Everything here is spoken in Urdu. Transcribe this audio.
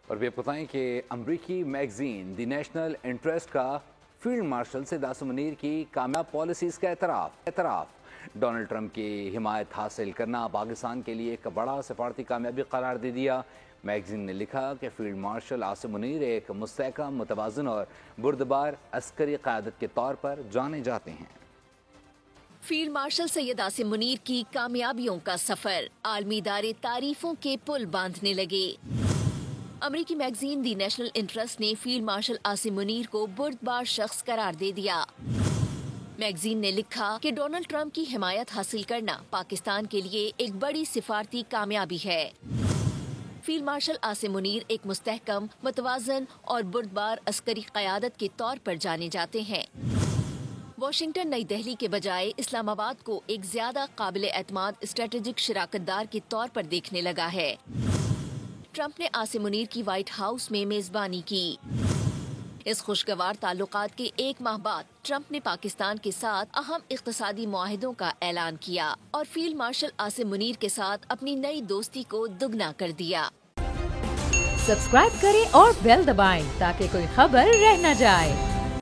اور بھی بتائیں کہ امریکی میگزین دی نیشنل انٹرسٹ کا فیلڈ مارشل سید عاصم منیر کی کامیاب پالیسیز کا اعتراف ڈونلڈ ٹرمپ کی حمایت حاصل کرنا پاکستان کے لیے ایک بڑا سفارتی کامیابی قرار دے دیا۔ میگزین نے لکھا کہ فیلڈ مارشل عاصم منیر ایک مستحکم، متوازن اور بردبار عسکری قیادت کے طور پر جانے جاتے ہیں۔ فیلڈ مارشل سید عاصم منیر کی کامیابیوں کا سفر، عالمی ادارے تعریفوں کے پل باندھنے لگے۔ امریکی میگزین دی نیشنل انٹرسٹ نے فیلڈ مارشل عاصم منیر کو بردبار شخص قرار دے دیا۔ میگزین نے لکھا کہ ڈونلڈ ٹرمپ کی حمایت حاصل کرنا پاکستان کے لیے ایک بڑی سفارتی کامیابی ہے۔ فیلڈ مارشل عاصم منیر ایک مستحکم، متوازن اور بردبار عسکری قیادت کے طور پر جانے جاتے ہیں۔ واشنگٹن نئی دہلی کے بجائے اسلام آباد کو ایک زیادہ قابل اعتماد اسٹریٹجک شراکت دار کے طور پر دیکھنے لگا ہے۔ ٹرمپ نے عاصم منیر کی وائٹ ہاؤس میں میزبانی کی۔ اس خوشگوار تعلقات کے ایک ماہ بعد ٹرمپ نے پاکستان کے ساتھ اہم اقتصادی معاہدوں کا اعلان کیا اور فیلڈ مارشل عاصم منیر کے ساتھ اپنی نئی دوستی کو دگنا کر دیا۔ سبسکرائب کریں اور بیل دبائیں تاکہ کوئی خبر رہ نہ جائے۔